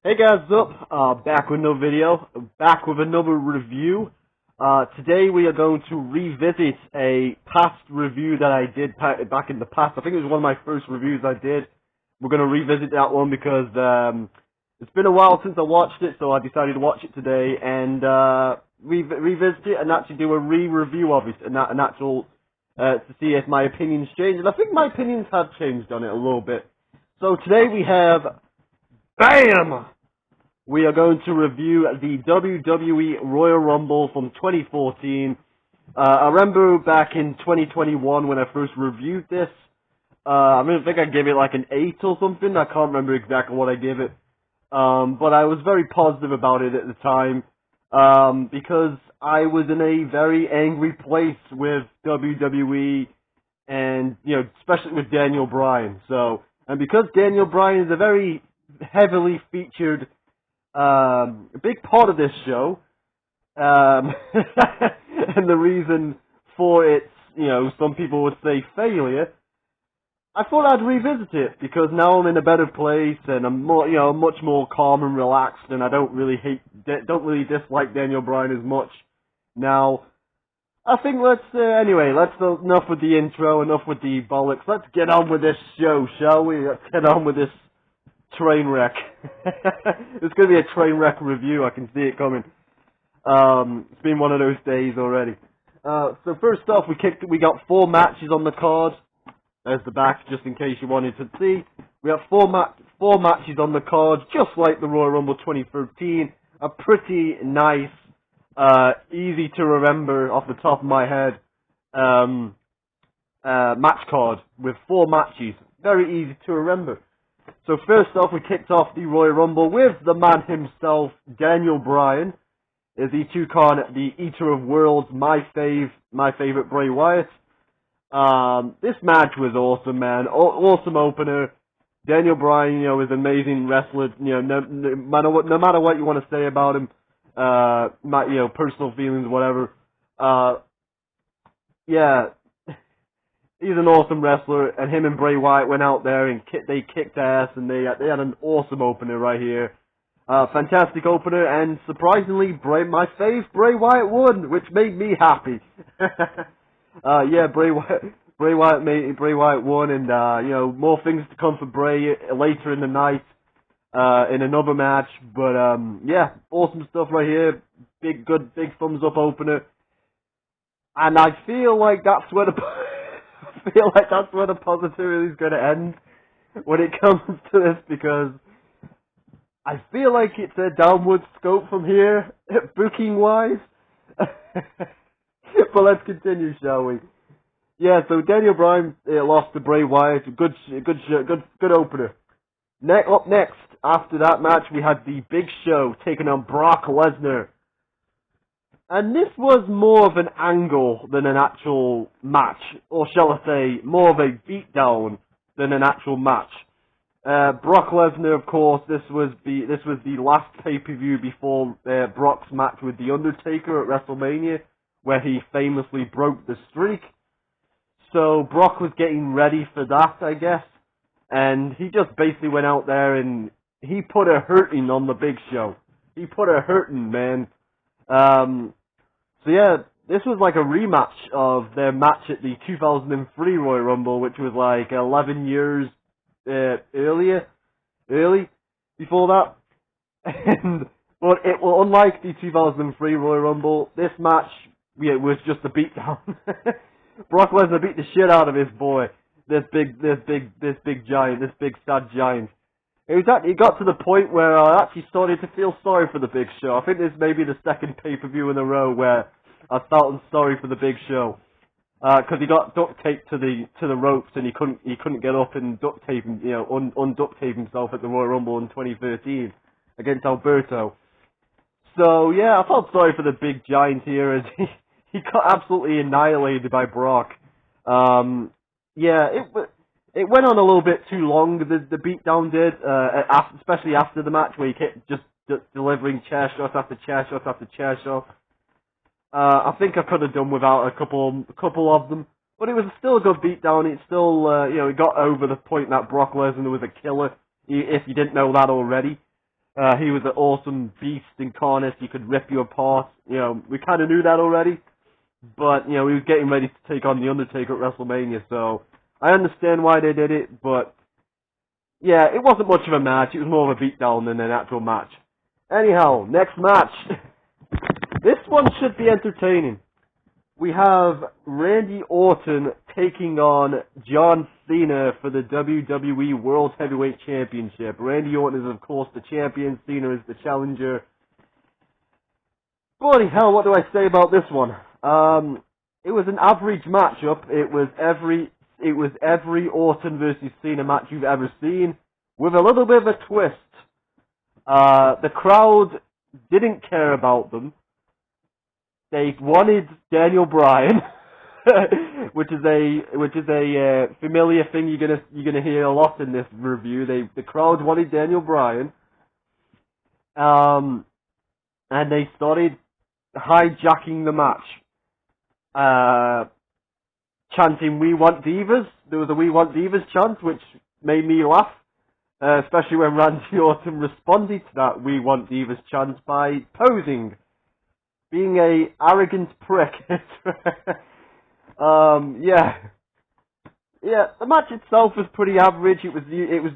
Hey guys, back with another video, back with another review. Today we are going to revisit a past review that I did back in the past. I think it was one of my first reviews I did. We're going to revisit that one because it's been a while since I watched it, so I decided to watch it today and revisit it and actually do a re-review of it, an actual to see if my opinions changed. And I think my opinions have changed on it a little bit. So today we have, BAM! We are going to review the WWE Royal Rumble from 2014. I remember back in 2021 when I first reviewed this. I think I gave it like an 8 or something. I can't remember exactly what I gave it. But I was very positive about it at the time. Because I was in a very angry place with WWE and, especially with Daniel Bryan. And because Daniel Bryan is a very heavily featured a big part of this show, and the reason for its, some people would say failure, I thought I'd revisit it because now I'm in a better place and I'm more, much more calm and relaxed, and I don't really dislike Daniel Bryan as much now. I think enough with the intro, enough with the bollocks. Let's get on with this show, shall we? Let's get on with this train wreck. It's going to be a train wreck review. I can see it coming. It's been one of those days already. So first off, we got 4 matches on the card. There's the back, just in case you wanted to see. We have 4 matches on the card, just like the Royal Rumble 2013. A pretty nice, easy to remember off the top of my head match card with 4 matches. Very easy to remember. So first off, we kicked off the Royal Rumble with the man himself, Daniel Bryan, as the Toucan, the Eater of Worlds, my favorite Bray Wyatt. This match was awesome, man. Awesome opener. Daniel Bryan, is an amazing wrestler. No matter what you want to say about him, personal feelings, whatever. He's an awesome wrestler, and him and Bray Wyatt went out there and they kicked ass, and they had an awesome opener right here. Fantastic opener, and surprisingly, Bray Wyatt won, which made me happy. Bray Wyatt won, and more things to come for Bray later in the night in another match. But awesome stuff right here. Big thumbs up opener, and I feel like that's where the positivity is going to end when it comes to this, because I feel like it's a downward scope from here, booking wise. But let's continue, shall we? Yeah, so Daniel Bryan lost to Bray Wyatt. Good opener. Up next, after that match, we had the Big Show taking on Brock Lesnar. And this was more of an angle than an actual match, or shall I say, more of a beatdown than an actual match. Brock Lesnar, of course, this was the last pay-per-view before Brock's match with The Undertaker at WrestleMania, where he famously broke the streak. So Brock was getting ready for that, I guess, and he just basically went out there and he put a hurting on the Big Show. He put a hurting, man. This was like a rematch of their match at the 2003 Royal Rumble, which was like 11 years early before that. But unlike the 2003 Royal Rumble, this match was just a beatdown. Brock Lesnar beat the shit out of his boy, this big sad giant. It got to the point where I actually started to feel sorry for the Big Show. I think this may be the second pay-per-view in a row where I felt sorry for the Big Show, because he got duct taped to the ropes and he couldn't get up and duct tape, unduct tape himself at the Royal Rumble in 2013 against Alberto. So yeah, I felt sorry for the big giant here as he got absolutely annihilated by Brock. It went on a little bit too long, the beatdown did, especially after the match where he kept just delivering chair shots after chair shots after chair shots. I think I could have done without a couple of them, but it was still a good beatdown. It still, it got over the point that Brock Lesnar was a killer, if you didn't know that already. He was an awesome beast incarnate. He could rip you apart. You know, we kind of knew that already. But, you know, he was getting ready to take on The Undertaker at WrestleMania, so I understand why they did it, but yeah, it wasn't much of a match. It was more of a beatdown than an actual match. Anyhow, next match. This one should be entertaining. We have Randy Orton taking on John Cena for the WWE World Heavyweight Championship. Randy Orton is, of course, the champion. Cena is the challenger. Bloody hell, what do I say about this one? It was an average matchup. It was every Orton versus Cena match you've ever seen, with a little bit of a twist. The crowd didn't care about them. They wanted Daniel Bryan, which is a familiar thing you're gonna hear a lot in this review. The crowd wanted Daniel Bryan, and they started hijacking the match, chanting "We Want Divas." There was a "We Want Divas" chant, which made me laugh, especially when Randy Orton responded to that "We Want Divas" chant by posing, being a arrogant prick. Yeah, the match itself was pretty average. It was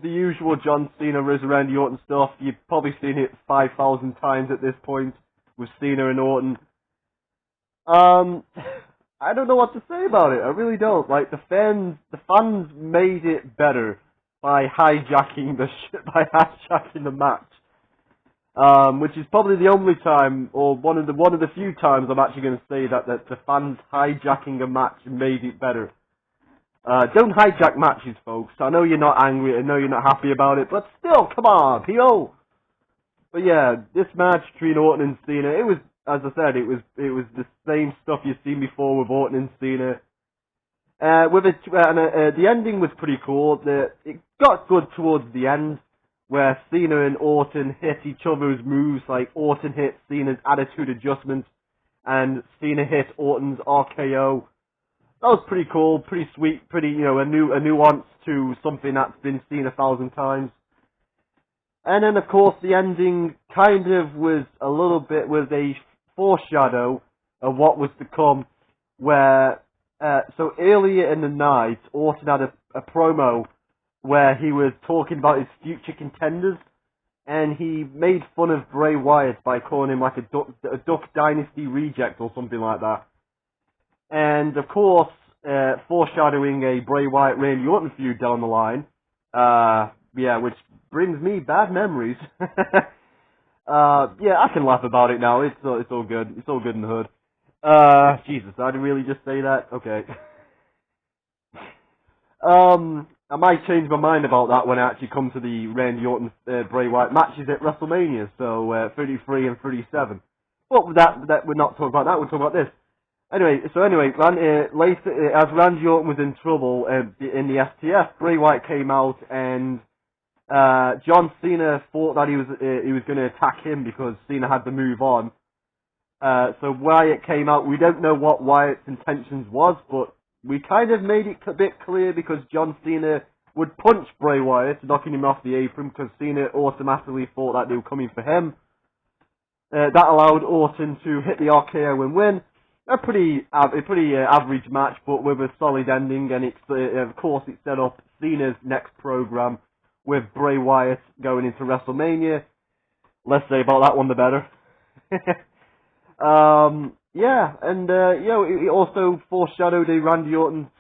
the usual John Cena versus Randy Orton stuff. You've probably seen it 5,000 times at this point with Cena and Orton. I don't know what to say about it. I really don't. Like, the fans made it better by hijacking the match. Which is probably the only time, or one of the few times I'm actually going to say that the fans hijacking a match made it better. Don't hijack matches, folks. I know you're not angry, I know you're not happy about it, but still, come on, P.O. But yeah, this match between Orton and Cena, it was, as I said, it was the same stuff you've seen before with Orton and Cena. The ending was pretty cool. It got good towards the end, where Cena and Orton hit each other's moves, like Orton hit Cena's attitude adjustment, and Cena hit Orton's RKO. That was pretty cool, pretty sweet, pretty, you know, a nuance to something that's been seen 1,000 times. And then, of course, the ending kind of was a foreshadow of what was to come, where, so earlier in the night, Orton had a promo where he was talking about his future contenders, and he made fun of Bray Wyatt by calling him like a Duck Dynasty reject or something like that. And, of course, foreshadowing a Bray Wyatt-Randy Orton feud down the line, which brings me bad memories. Yeah, I can laugh about it now. It's all good. It's all good in the hood. Jesus, did I really just say that? Okay. I might change my mind about that when I actually come to the Randy Orton Bray Wyatt matches at WrestleMania, so 33 and 37. But that we're not talking about that. We're talking about this. Anyway, later, as Randy Orton was in trouble in the STF, Bray Wyatt came out and John Cena thought that he was going to attack him because Cena had to move on. So Wyatt came out. We don't know what Wyatt's intentions was, but we kind of made it a bit clear because John Cena would punch Bray Wyatt, knocking him off the apron because Cena automatically thought that they were coming for him. That allowed Orton to hit the RKO and win. A pretty average match, but with a solid ending, and of course it set up Cena's next program with Bray Wyatt going into WrestleMania. Less say about that one, the better. It also foreshadowed a Randy Orton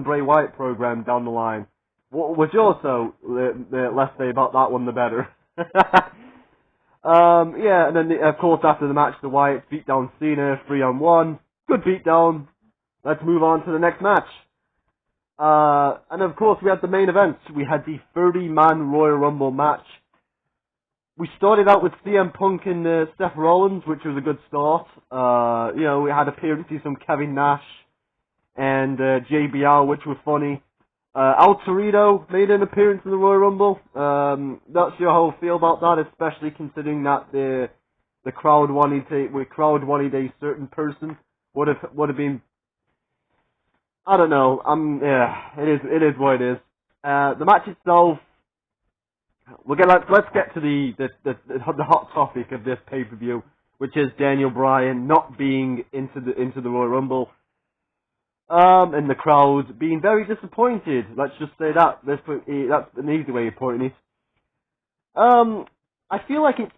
Bray Wyatt program down the line. Which also, less say about that one, the better. And then, of course, after the match, the Wyatts beat down Cena 3-on-1. Good beatdown. Let's move on to the next match. And of course, we had the main event. We had the 30-man Royal Rumble match. We started out with CM Punk and Seth Rollins, which was a good start. We had appearances from Kevin Nash and JBL, which were funny. Al Torito made an appearance in the Royal Rumble. Not sure how I feel about that, especially considering that the crowd wanted a certain person. Would have been. I don't know. It is what it is. The match itself, let's get to the hot topic of this pay-per-view, which is Daniel Bryan not being into the Royal Rumble, and the crowd being very disappointed. Let's just say that. That's an easy way of putting it. I feel like it's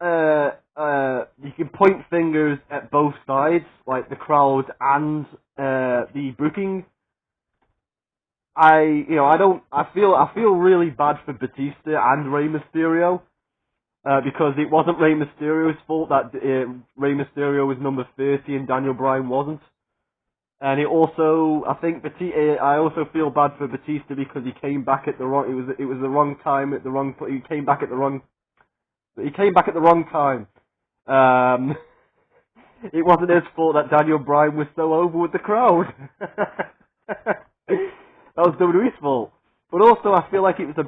you can point fingers at both sides, like the crowd and the booking. I feel really bad for Batista and Rey Mysterio, because it wasn't Rey Mysterio's fault that Rey Mysterio was number 30 and Daniel Bryan wasn't. And I also feel bad for Batista because he came back at the wrong. It was the wrong time at the wrong. He came back at the wrong time. It wasn't his fault that Daniel Bryan was so over with the crowd. That was WWE's fault. But also, I feel like it was a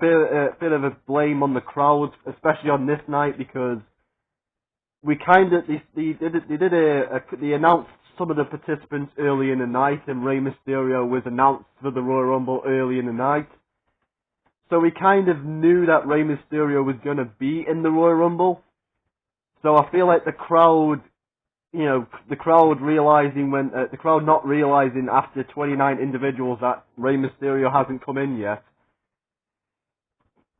bit of a blame on the crowd, especially on this night, because they announced some of the participants early in the night, and Rey Mysterio was announced for the Royal Rumble early in the night. So we kind of knew that Rey Mysterio was going to be in the Royal Rumble. So I feel like the crowd not realizing after 29 individuals that Rey Mysterio hasn't come in yet.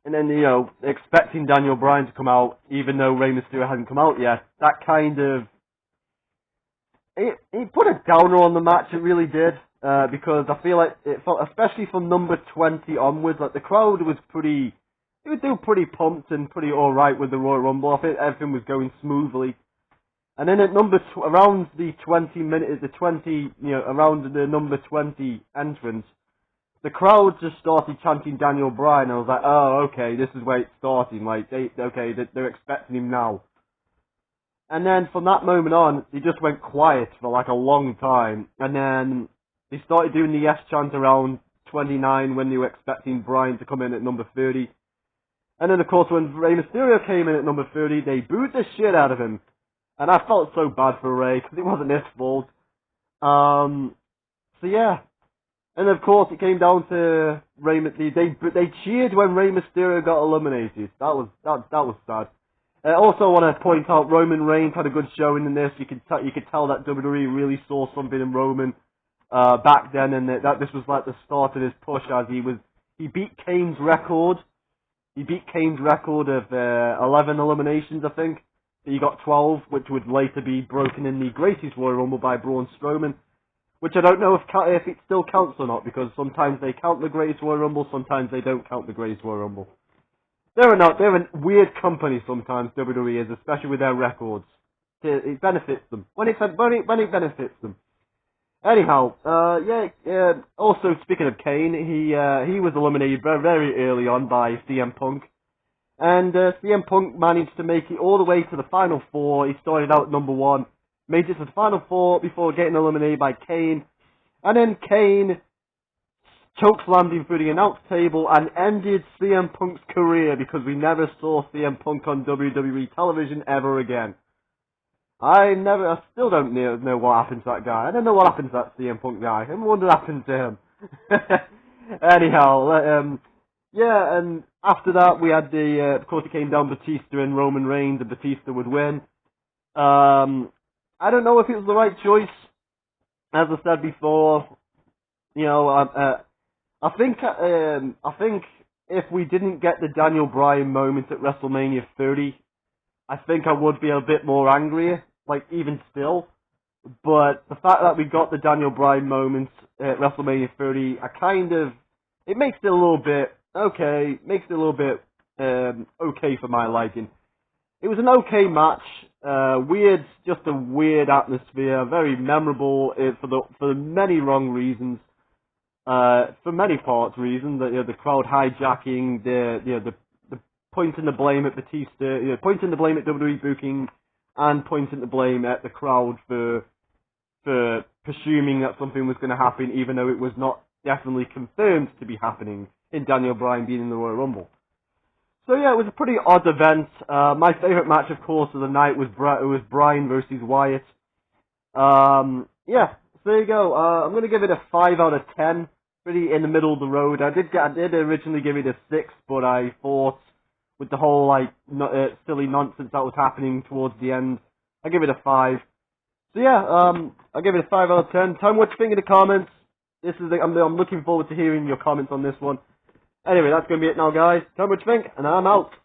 And then, expecting Daniel Bryan to come out, even though Rey Mysterio hasn't come out yet, that kind of... It put a downer on the match, it really did. Because I feel like, especially from number 20 onwards, like the crowd was pretty pumped and pretty alright with the Royal Rumble. I think everything was going smoothly. And then at around the number 20 entrance, the crowd just started chanting Daniel Bryan. I was like, oh, okay, this is where it's starting. Like, they're expecting him now. And then from that moment on, he just went quiet for like a long time. And then they started doing the yes chant around 29 when they were expecting Bryan to come in at number 30. And then, of course, when Rey Mysterio came in at number 30, they booed the shit out of him. And I felt so bad for Rey, because it wasn't his fault. So yeah. And of course, it came down to Rey. They cheered when Rey Mysterio got eliminated. That was sad. I also want to point out Roman Reigns had a good showing in this. You could tell that WWE really saw something in Roman back then, and that this was like the start of his push, as he beat Kane's record. He beat Kane's record of 11 eliminations, I think. He got 12, which would later be broken in the Greatest Royal Rumble by Braun Strowman, which I don't know if it still counts or not, because sometimes they count the Greatest Royal Rumble, sometimes they don't count the Greatest Royal Rumble. They're a weird company sometimes, WWE is, especially with their records. It benefits them. When it benefits them. Anyhow, also speaking of Kane, he was eliminated very, very early on by CM Punk. And CM Punk managed to make it all the way to the Final Four. He started out at number 1, made it to the Final Four before getting eliminated by Kane. And then Kane chokeslammed him through the announce table and ended CM Punk's career, because we never saw CM Punk on WWE television ever again. I still don't know what happened to that guy. I don't know what happened to that CM Punk guy. I wonder what happened to him. Anyhow, yeah, and after that we had of course it came down Batista and Roman Reigns, and Batista would win. I don't know if it was the right choice. As I said before, I think if we didn't get the Daniel Bryan moment at WrestleMania 30, I think I would be a bit more angry, like even still. But the fact that we got the Daniel Bryan moment at WrestleMania 30, it makes it a little bit okay. Makes it a little bit okay for my liking. It was an okay match. Just a weird atmosphere. Very memorable for many wrong reasons. For many parts reasons, the crowd hijacking, the pointing the blame at Batista, pointing the blame at WWE booking, and pointing the blame at the crowd for presuming that something was going to happen, even though it was not definitely confirmed to be happening in Daniel Bryan being in the Royal Rumble. So yeah, it was a pretty odd event. My favourite match, of course, of the night was Bryan versus Wyatt. Yeah. So there you go. I'm going to give it a 5 out of 10. Pretty in the middle of the road. I did originally give it a 6, but I thought with the whole like silly nonsense that was happening towards the end. I give it a 5. So yeah, I give it a 5 out of 10. Tell me what you think in the comments. I'm looking forward to hearing your comments on this one. Anyway, that's going to be it now, guys. Tell me what you think, and I'm out.